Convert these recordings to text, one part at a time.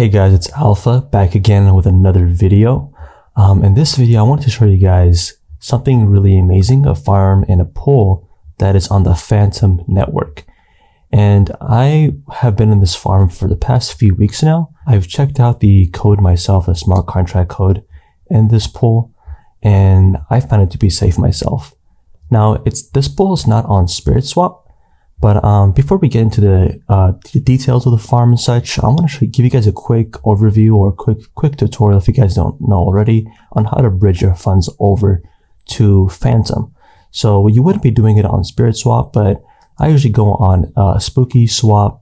Hey guys, it's Alpha back again with another video. In this video, I want to show you guys something really amazing, a farm and a pool that is on the Fantom network. And I have been in this farm for the past few weeks now. I've checked out the code myself, the smart contract code in this pool, and I found it to be safe myself. Now, this pool is not on SpiritSwap, but before we get into the details of the farm and such, I want to give you guys a quick overview or quick tutorial, if you guys don't know already, on how to bridge your funds over to Fantom. So you wouldn't be doing it on SpiritSwap, but I usually go on SpookySwap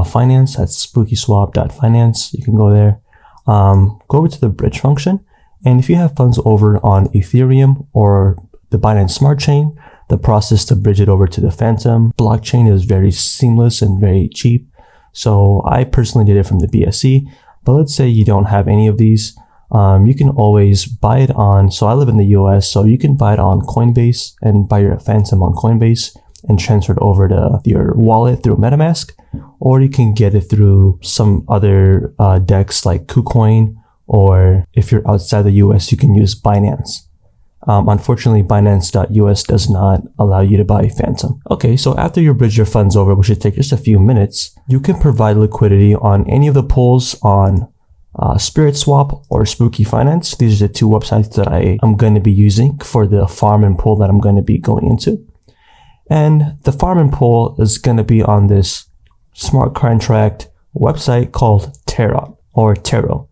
Finance. That's SpookySwap.finance. You can go there, go over to the bridge function, and if you have funds over on Ethereum or the Binance Smart Chain, the process to bridge it over to the Fantom blockchain is very seamless and very cheap. So I personally did it from the BSC, but let's say you don't have any of these. You can always buy it on, so I live in the US, so you can buy it on Coinbase and buy your Fantom on Coinbase and transfer it over to your wallet through MetaMask, or you can get it through some other DEX like KuCoin, or if you're outside the US, you can use Binance. Unfortunately, Binance.us does not allow you to buy Fantom. Okay, so after you bridge your funds over, which should take just a few minutes, you can provide liquidity on any of the pools on SpiritSwap or Spooky Finance. These are the two websites that I am going to be using for the farm and pool that I'm going to be going into. And the farm and pool is going to be on this smart contract website called Taro.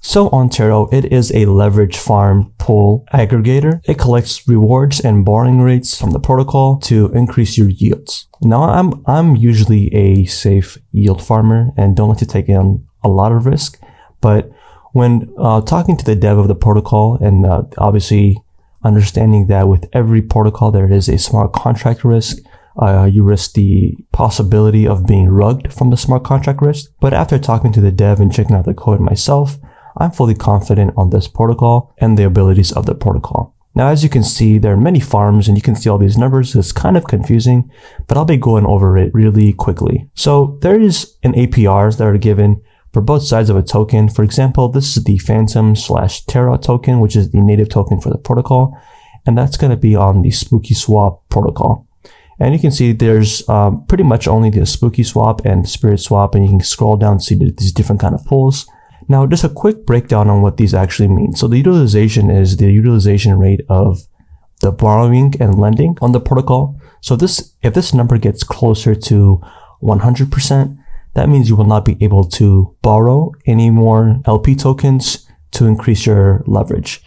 So on Taro, it is a leverage farm pool aggregator. It collects rewards and borrowing rates from the protocol to increase your yields. Now, I'm usually a safe yield farmer and don't like to take in a lot of risk. But when talking to the dev of the protocol and obviously understanding that with every protocol there is a smart contract risk, you risk the possibility of being rugged from the smart contract risk. But after talking to the dev and checking out the code myself, I'm fully confident on this protocol and the abilities of the protocol. Now, as you can see, there are many farms and you can see all these numbers. It's kind of confusing, but I'll be going over it really quickly. So there is an APRs that are given for both sides of a token. For example, this is the Fantom/Taro token, which is the native token for the protocol. And that's going to be on the SpookySwap protocol. And you can see there's pretty much only the SpookySwap and SpiritSwap, and you can scroll down to see these different kind of pools. Now, just a quick breakdown on what these actually mean. So the utilization is the utilization rate of the borrowing and lending on the protocol. So if this number gets closer to 100%, that means you will not be able to borrow any more LP tokens to increase your leverage.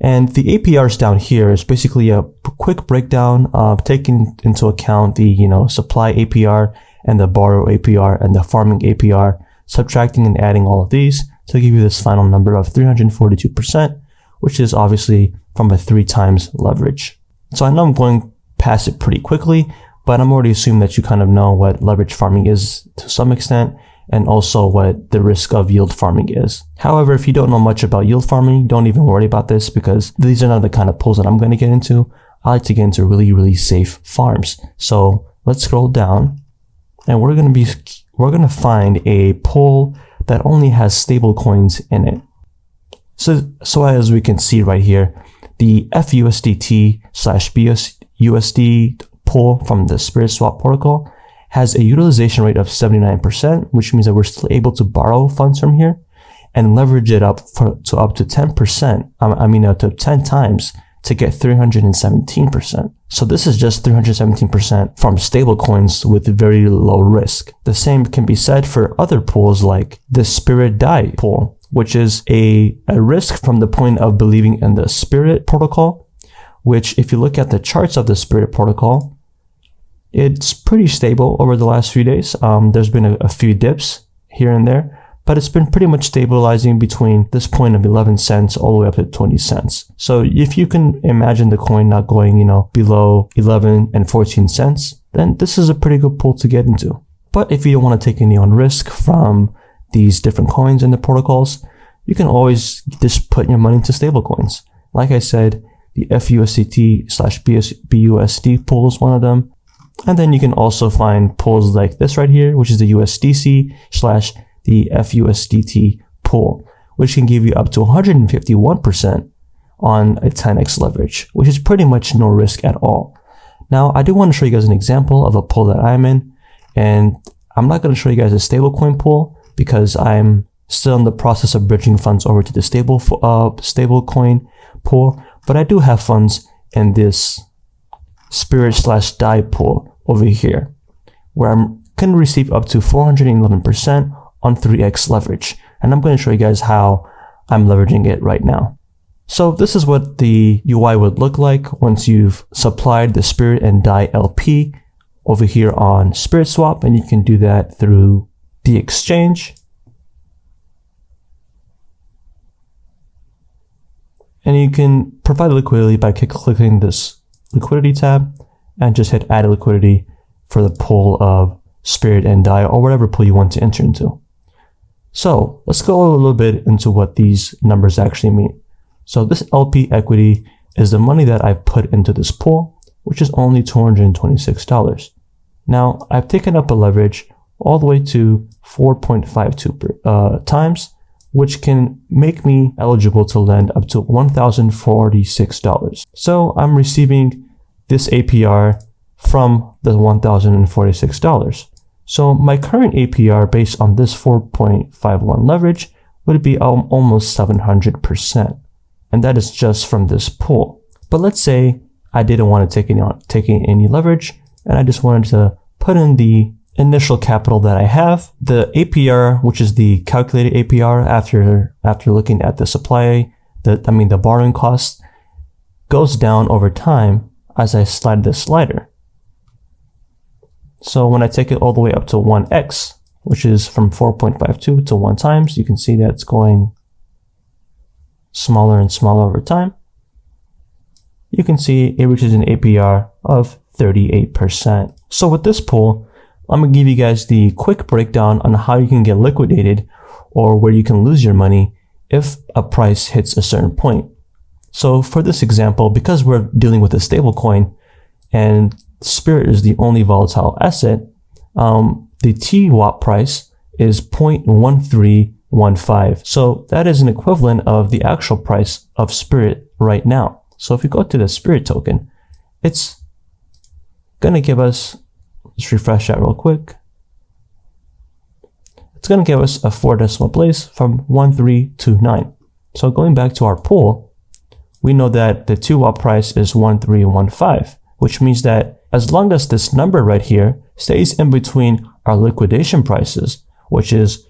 And the APRs down here is basically a quick breakdown of taking into account the supply APR and the borrow APR and the farming APR, subtracting and adding all of these to give you this final number of 342%, which is obviously from a 3 times leverage. So I know I'm going past it pretty quickly, but I'm already assuming that you kind of know what leverage farming is to some extent, and also what the risk of yield farming is. However, if you don't know much about yield farming, don't even worry about this because these are not the kind of pools that I'm going to get into. I like to get into really, really safe farms. So let's scroll down and we're going to find a pool that only has stablecoins in it. So as we can see right here, the FUSDT/BUSD pool from the SpiritSwap protocol has a utilization rate of 79%, which means that we're still able to borrow funds from here and leverage it up to up to 10%. To 10 times to get 317%. So this is just 317% from stablecoins with very low risk. The same can be said for other pools like the Spirit DAI pool, which is a risk from the point of believing in the Spirit protocol, which if you look at the charts of the Spirit protocol, it's pretty stable over the last few days. There's been a few dips here and there, but it's been pretty much stabilizing between this point of 11 cents all the way up to 20 cents. So if you can imagine the coin not going, below 11 and 14 cents, then this is a pretty good pool to get into. But if you don't want to take any on risk from these different coins and the protocols, you can always just put your money into stablecoins. Like I said, the FUSDT/BUSD pool is one of them. And then you can also find pools like this right here, which is the USDC / the FUSDT pool, which can give you up to 151% on a 10x leverage, which is pretty much no risk at all. Now, I do want to show you guys an example of a pool that I'm in, and I'm not going to show you guys a stablecoin pool because I'm still in the process of bridging funds over to the stablecoin pool, but I do have funds in this Spirit/DAI pool over here, where I can receive up to 411% on 3x leverage. And I'm going to show you guys how I'm leveraging it right now. So this is what the UI would look like once you've supplied the Spirit and DAI LP over here on Spirit Swap, and you can do that through the exchange. And you can provide liquidity by clicking this liquidity tab and just hit add liquidity for the pool of Spirit and DAI or whatever pool you want to enter into. So let's go a little bit into what these numbers actually mean. So this LP equity is the money that I've put into this pool, which is only $226. Now I've taken up a leverage all the way to 4.52 times, which can make me eligible to lend up to $1,046. So I'm receiving this APR from the $1,046. So my current APR based on this 4.51 leverage would be almost 700%. And that is just from this pool. But let's say I didn't want to take any leverage, and I just wanted to put in the initial capital that I have. The APR, which is the calculated APR after looking at the supply, the borrowing cost, goes down over time as I slide this slider. So when I take it all the way up to 1x, which is from 4.52 to 1 times, you can see that it's going smaller and smaller over time. You can see it reaches an APR of 38%. So with this pool, I'm going to give you guys the quick breakdown on how you can get liquidated or where you can lose your money if a price hits a certain point. So for this example, because we're dealing with a stablecoin and Spirit is the only volatile asset, the TWAP price is 0.1315. So that is an equivalent of the actual price of Spirit right now. So if you go to the Spirit token, it's going to give us, let's refresh that real quick. It's going to give us a 4 decimal place from 1329. So going back to our pool, we know that the TWAP price is 1315, which means that as long as this number right here stays in between our liquidation prices, which is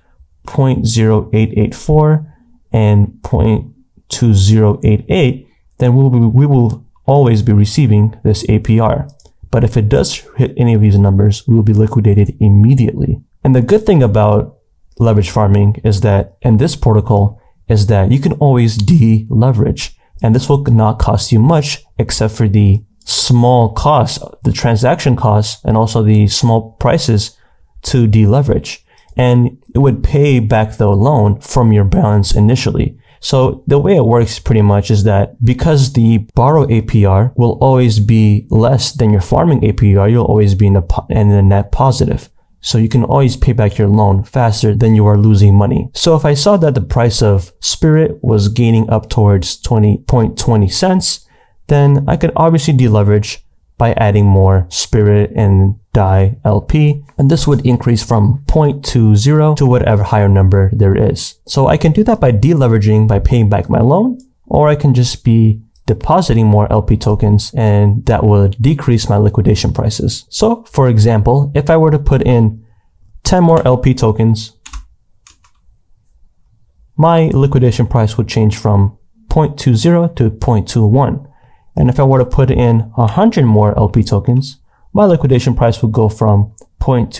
0.0884 and 0.2088, then we will always be receiving this APR. But if it does hit any of these numbers, we will be liquidated immediately. And the good thing about leverage farming is that, in this protocol, is that you can always de-leverage. And this will not cost you much except for the small cost, the transaction costs, and also the small prices to deleverage. And it would pay back the loan from your balance initially. So the way it works pretty much is that because the borrow APR will always be less than your farming APR, you'll always be in the net positive. So you can always pay back your loan faster than you are losing money. So if I saw that the price of Spirit was gaining up towards 20.20 cents, then I could obviously deleverage by adding more Spirit and DAI LP, and this would increase from 0.20 to whatever higher number there is. So I can do that by deleveraging by paying back my loan, or I can just be depositing more LP tokens, and that would decrease my liquidation prices. So for example, if I were to put in 10 more LP tokens, my liquidation price would change from 0.20 to 0.21. And if I were to put in 100 more LP tokens, my liquidation price would go from 0.20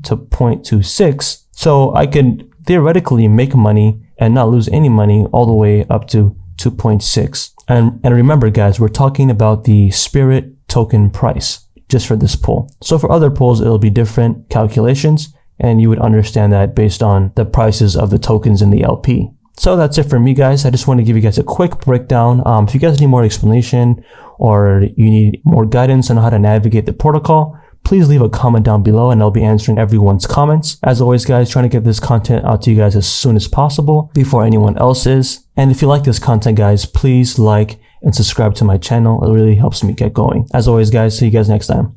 to 0.26. So I could theoretically make money and not lose any money all the way up to 2.6. And remember guys, we're talking about the Spirit token price just for this pool. So for other pools, it'll be different calculations, and you would understand that based on the prices of the tokens in the LP. So that's it for me guys. I just want to give you guys a quick breakdown. If you guys need more explanation or you need more guidance on how to navigate the protocol, please leave a comment down below and I'll be answering everyone's comments. As always guys, trying to get this content out to you guys as soon as possible before anyone else is. And if you like this content guys, please like and subscribe to my channel. It really helps me get going. As always guys, see you guys next time.